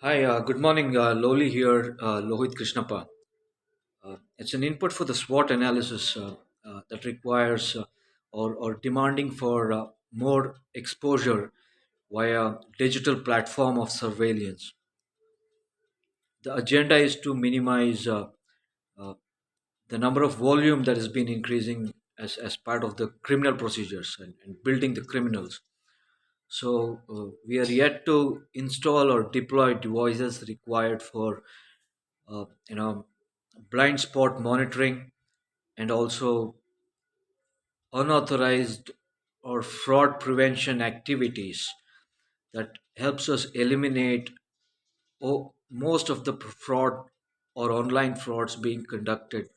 Hi, good morning. Loli here, Lohit Krishnappa. It's an input for the SWOT analysis that requires or demanding for more exposure via digital platform of surveillance. The agenda is to minimize uh, the number of volume that has been increasing as part of the criminal procedures and building the criminals. So we are yet to install or deploy devices required for uh, you know blind spot monitoring and also unauthorized or fraud prevention activities that helps us eliminate most of the fraud or online frauds being conducted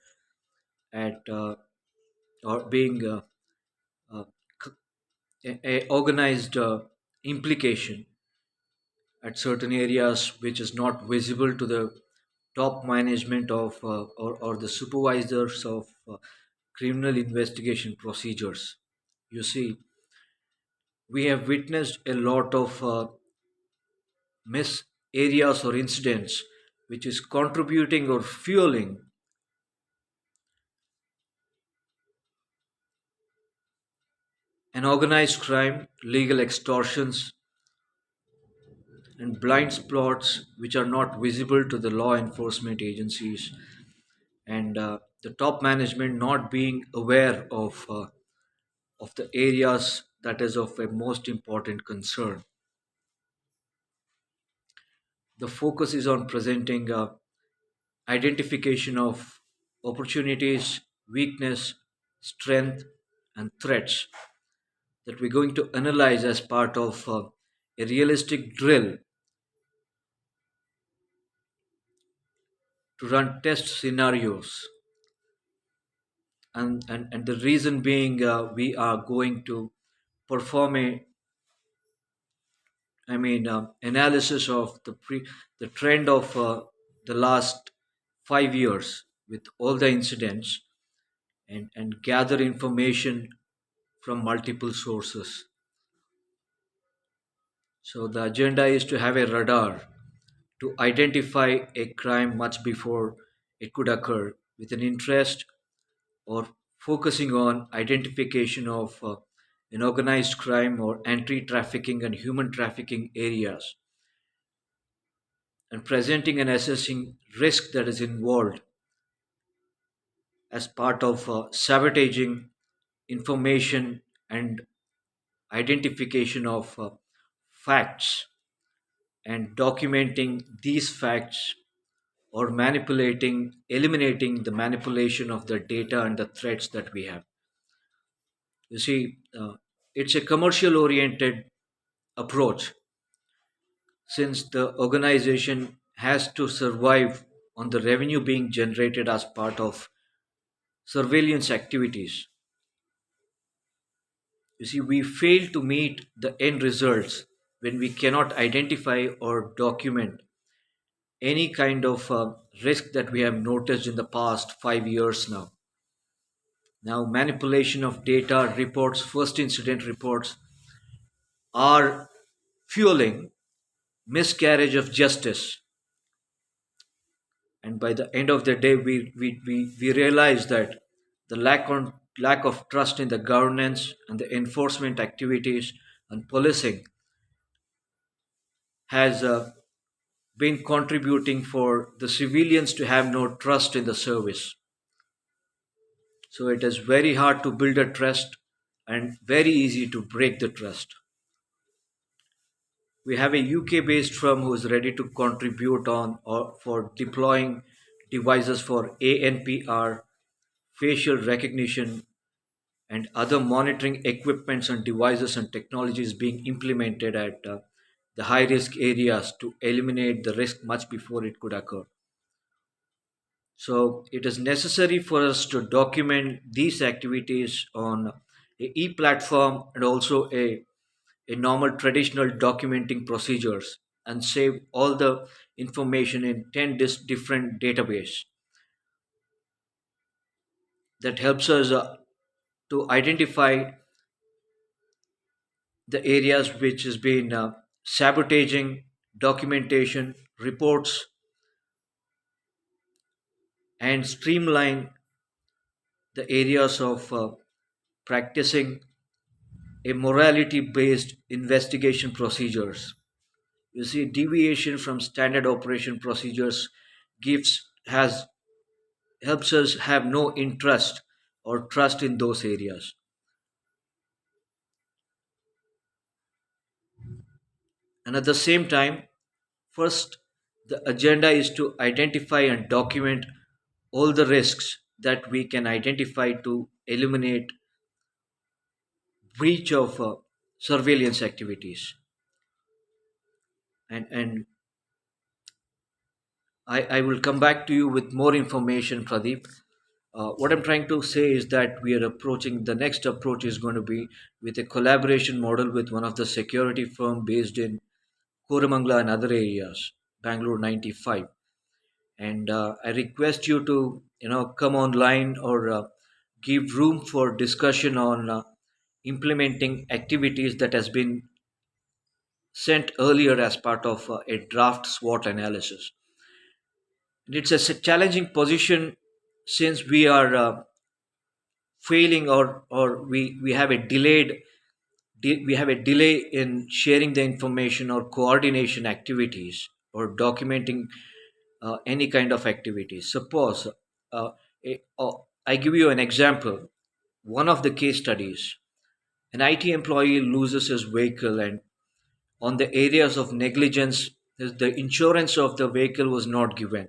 at or being uh, a organized implication at certain areas which is not visible to the top management of or the supervisors of criminal investigation procedures. You see, we have witnessed a lot of miss areas or incidents which is contributing or fueling an organized crime, legal extortions, and blind spots which are not visible to the law enforcement agencies, and the top management not being aware of the areas that is of a most important concern. The focus is on presenting identification of opportunities, weakness, strength, and threats that we're going to analyze as part of a realistic drill to run test scenarios. And the reason being, we are going to perform analysis of the trend of the last 5 years with all the incidents and gather information from multiple sources. So the agenda is to have a radar to identify a crime much before it could occur with an interest or focusing on identification of an organized crime or anti-trafficking and human trafficking areas and presenting and assessing risk that is involved as part of sabotaging information and identification of facts and documenting these facts or eliminating the manipulation of the data and the threats that we have. You see, it's a commercial oriented approach since the organization has to survive on the revenue being generated as part of surveillance activities. You see, we fail to meet the end results when we cannot identify or document any kind of risk that we have noticed in the past 5 years now. Now, manipulation of data reports, first incident reports, are fueling miscarriage of justice. And by the end of the day, we realize that the lack of trust in the governance and the enforcement activities and policing has been contributing for the civilians to have no trust in the service. So it is very hard to build a trust and very easy to break the trust. We have a UK based firm who is ready to contribute on or for deploying devices for ANPR, facial recognition, and other monitoring equipments and devices and technologies being implemented at the high risk areas to eliminate the risk much before it could occur. So it is necessary for us to document these activities on a e-platform and also a normal traditional documenting procedures and save all the information in 10 different database that helps us to identify the areas which has been sabotaging documentation reports and streamline the areas of practicing a morality based investigation procedures. You see, deviation from standard operation procedures gives has helps us have no interest or trust in those areas. And at the same time, first, the agenda is to identify and document all the risks that we can identify to eliminate breach of surveillance activities. And I will come back to you with more information, Pradeep. What I'm trying to say is that we are approaching the next approach is going to be with a collaboration model with one of the security firm based in Koramangala and other areas, Bangalore 95. And I request you to come online or give room for discussion on implementing activities that has been sent earlier as part of a draft SWOT analysis. And it's a challenging position since we are failing or we have a we have a delay in sharing the information or coordination activities or documenting any kind of activities. Suppose I give you an example. One of the case studies, an IT employee loses his vehicle, and on the areas of negligence, the insurance of the vehicle was not given,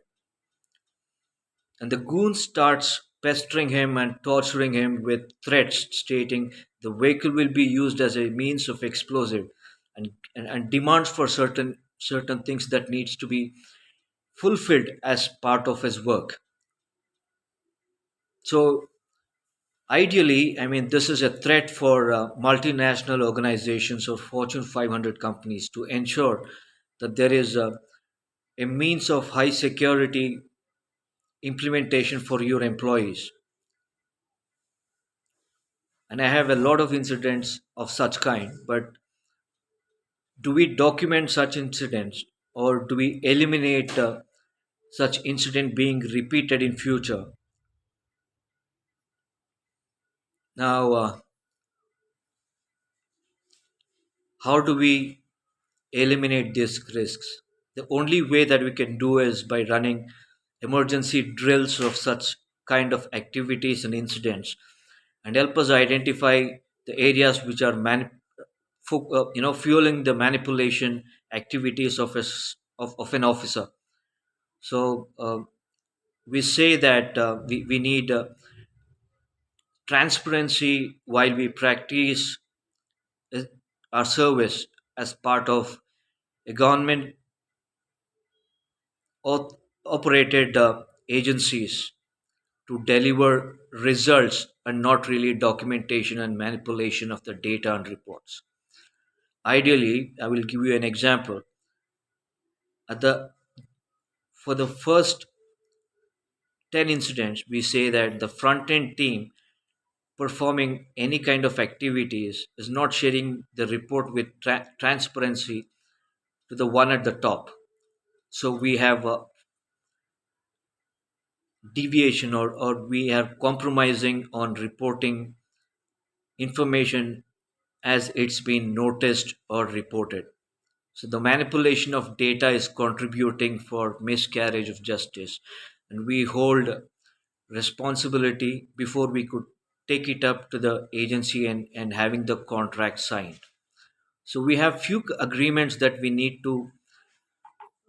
and the goon starts pestering him and torturing him with threats stating the vehicle will be used as a means of explosive, and demands for certain things that needs to be fulfilled as part of his work. So ideally, I mean, this is a threat for multinational organizations or Fortune 500 companies to ensure that there is a means of high security implementation for your employees. And I have a lot of incidents of such kind, but do we document such incidents or do we eliminate such incident being repeated in future? Now, how do we eliminate these risks? The only way that we can do is by running emergency drills of such kind of activities and incidents and help us identify the areas which are fueling the manipulation activities of an officer. So we say that we need transparency while we practice uh, our service as part of a government operated agencies to deliver results and not really documentation and manipulation of the data and reports. Ideally, I will give you an example. At the For the first 10 incidents, we say that the front end team performing any kind of activities is not sharing the report with transparency to the one at the top. So we have a deviation or we are compromising on reporting information as it's been noticed or reported. So the manipulation of data is contributing for miscarriage of justice, and we hold responsibility before we could take it up to the agency and having the contract signed. So we have few agreements that we need to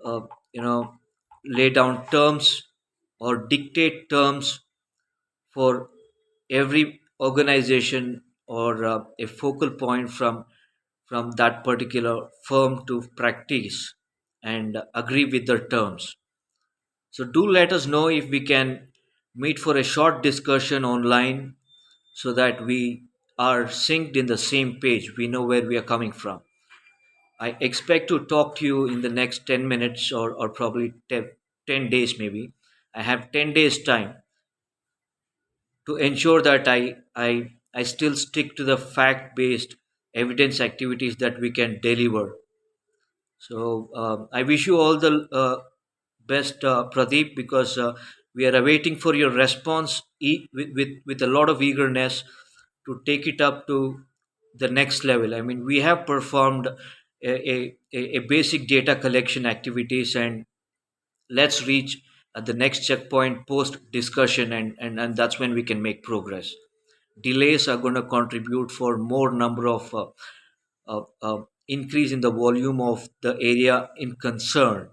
uh, you know lay down terms or dictate terms for every organization or a focal point from that particular firm to practice and agree with their terms. So do let us know if we can meet for a short discussion online so that we are synced in the same page. We know where we are coming from. I expect to talk to you in the next 10 minutes or probably 10 days maybe. I have 10 days time to ensure that I still stick to the fact based evidence activities that we can deliver. So I wish you all the best, Pradeep, because we are awaiting for your response with a lot of eagerness to take it up to the next level. I mean, we have performed a basic data collection activities, and let's reach at the next checkpoint post discussion, and that's when we can make progress. Delays are going to contribute for more number of increase in the volume of the area in concern.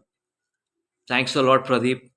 Thanks a lot, Pradeep.